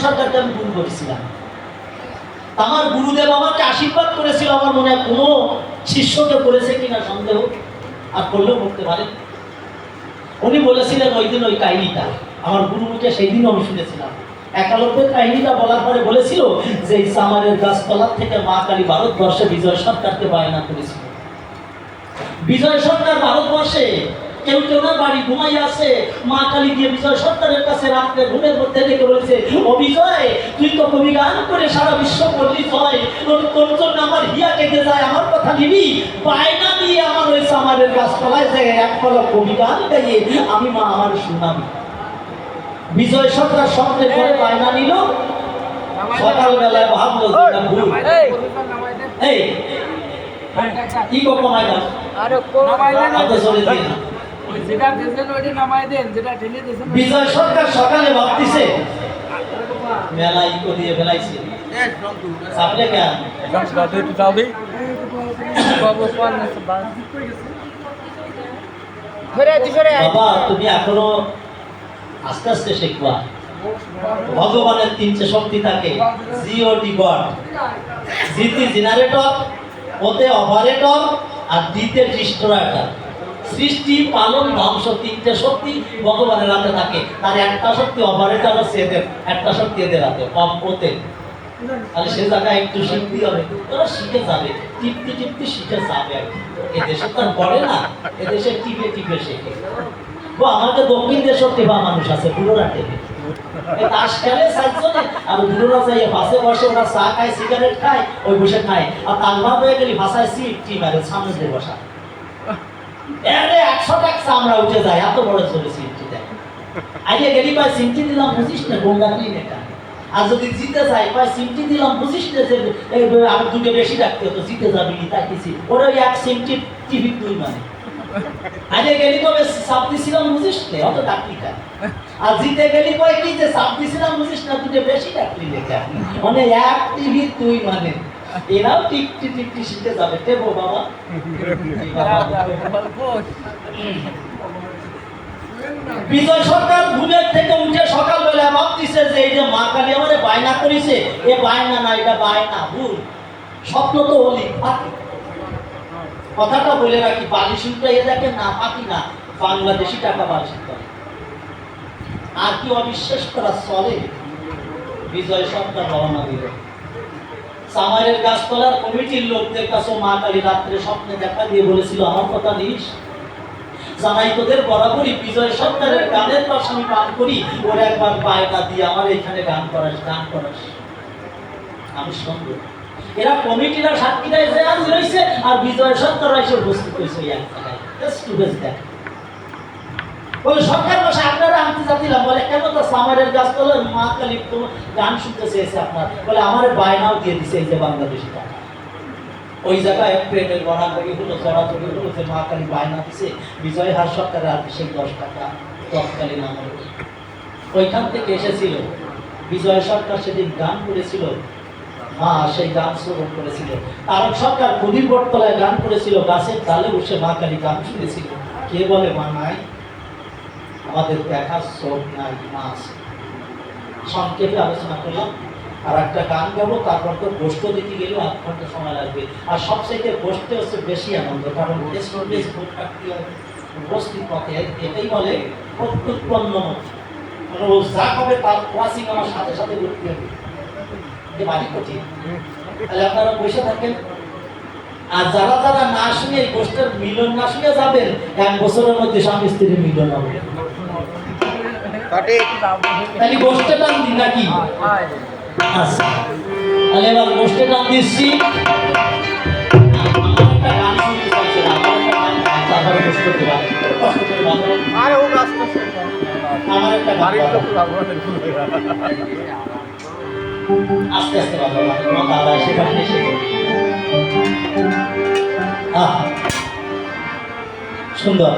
সরকারকে আমি গুরু করেছিলাম। আমার গুরুদেব আমাকে আশীর্বাদ করেছিল, আমার মনে হয় কোনো শিষ্যকে করেছে কিনা সন্দেহ, আর করলেও করতে পারে। উনি বলেছিলেন ওই দিন ওই কাহিনীটা, আমার গুরুমুখে সেই দিনও আমি শুনেছিলাম। একালব্যের কাহিনীটা বলার পরে বলেছিল যে এই সামারের গাছতলার থেকে মা কালী ভারতবর্ষে বিজয় সরকারকে বায়না করেছিল। বিজয় সরকার ভারতবর্ষে কেউ কেউ না বাড়ি ঘুমাই আছে, মা কালী গিয়ে বিজয় সরকারের কাছে রাত্রে ঘুমের মধ্যে ডেকে বলেছে, ও বিজয়, তুই তো কবি গান করে সারা বিশ্ব পল্লী হয়, তোর জন্য আমার হিয়া কেটে যায়, আমার কথা নিবি? বায়না দিয়ে আমার ওই সামারের গাছতলায় জায়গায় এক পলক কবি গান গাইয়ে আমি মা আমার শুনাবি। বিজয় সরকার স্বপ্নে করে বায়না নিল। সকালবেলায় ভাবলো এই কি কমায় না বিজয় সরকার সকালে ভাবতেছে মেলা ইকো দিয়ে ফেলাইছে বাবা, তুমি এখনো আস্তে আস্তে শিখবা। ভগবানের তিনটে শক্তি থাকে, জিওডি গড, জিতে জেনারেটর, ওতে অপারেটর, আর দিতে ডিস্ট্রয়ার। সৃষ্টি, পালন, ধ্বংস তিনটে শক্তি ভগবানের হাতে থাকে। তার একটা শক্তি অপারেটর হচ্ছে এদের, একটা শক্তি এদের হাতে, ওতে। তাহলে সে জায়গায় একটু শিখতে হবে, ওরা শিখে যাবে, টিপতে টিপতে শিখে যাবে। এদেশে তার পড়ে না, এদেশে টিপে টিপে শেখে। আমাদের দক্ষিণ দেশেও টেপা মানুষ আছে, বুড়োরা টেপে তাস খেলে চারজনে, আর বুড়োরা যাই পাশে বসে, ওরা চা খায়, সিগারেট খায়, ওই বসে খায়। আর তার ভাব হয়ে গেলি ভাষায় সিট টিপারে সামনে দিয়ে বসা, 100 টাকা চামড়া উঠে যায়, এত বড় চলে সিটটি দেয়। আগে গেলি পায় সিমটি দিলাম, বুঝিস না গঙ্গা ক্লিন এটা। আর যদি জিতে যায় পায় সিমটি দিলাম, বুঝিস না যে আর দুটো বেশি রাখতে হতো, জিতে যাবি তাই কিছু। ওরা এক সিমটি টিভি তুই মানে আগে গেলি কবে সাপ দিছিলাম, বুঝিস না অত ডাকলি কা। আর জিতে গেলি কয় কি যে সাপ দিছিলাম, বুঝিস না দুটো বেশি ডাকলি লেখা। মানে এক টিভি তুই মানে এরাও টিকটি টিকটি শিখে যাবে। দেবো বাবা বিজয় সরকার ঘুমের থেকে উঠে সকালবেলা ভাবতেছে যে এই যে মা কালী আমারে বায়না করেছে, এ বায়না না, এটা বায়না ভুল, স্বপ্ন তো হলি পাখি। কথাটা বলে রাখি, বালিশ উল্টাইয়ে দেখে না পাখি না, বাংলাদেশি টাকা বালিশ করে। আর কি অবিশ্বাস করা চলে? বিজয় সরকার রওনা দিল। সামারের গাছতলার কমিটির লোকদের কাছে মা কালী রাত্রে স্বপ্নে দেখা দিয়ে বলেছিল, আমার কথা নিস জানাই, তোদের বরাবরই বিজয় সরকারের গানের পাশ আমি পান করি, ওরা একবার বায়না দিয়ে আমার এখানে গান করাস, গান করাস। আমি সঙ্গে এরা কমিটিরা সাক্ষীরা এসে রয়েছে, আর বিজয় সরকার এসে উপস্থিত হয়েছে এক জায়গায়। ওই সরকার বসে আপনারা আনতে যাচ্ছিলাম, বলে কেন তো সামারের গাছতলার মা কালী গান শুনতে চেয়েছে আপনার, বলে আমার বায়নাও দিয়ে দিছে এই যে বাংলাদেশি টাকা। ওই জায়গায় প্রেমের গড়াগড়ি হলো, চড়াচড়ি হলো, যে মা কালী বায়না দিছে বিজয় হার সরকারের আর সেই 10 টাকা তৎকালীন আমলে। ওইখান থেকে এসেছিল বিজয় সরকার সেদিন গান করেছিল, মা সেই গান শ্রবণ করেছিল। তারক সরকার নদীর বটতলায় গান করেছিল, গাছের ডালে বসে মা কালী গান শুনেছিল। কে বলে মা নাই? আমাদের দেখার চোখ নাই, মা আছে। সংক্ষেপে আলোচনা করলাম, আর একটা গান গাবো, তারপর তো গোষ্ঠ দিতে গেলেও 8 ঘন্টা সময় লাগবে। আর সবচেয়ে গোষ্ঠে হচ্ছে বেশি আনন্দ, কারণ উপস্থিত পথে এটাই বলে প্রত্যুৎপন্ন যা হবে তার ক্লাসিক আমার সাথে সাথে ঘুরতে হবে। বাড়ি কঠিন, তাহলে আপনারা বসে থাকেন। আর যারা যারা না শুনে এই গোষ্ঠের মিলন না শুনে যাবেন, 1 বছরের মধ্যে স্বামী স্ত্রীর মিলন হবে। তাহলে গোষ্ঠে টান দিন নাকি? আচ্ছা, তাহলে এবার গোষ্ঠে টান দিচ্ছি। আস্তে আস্তে দাদা সেখানে সুন্দর।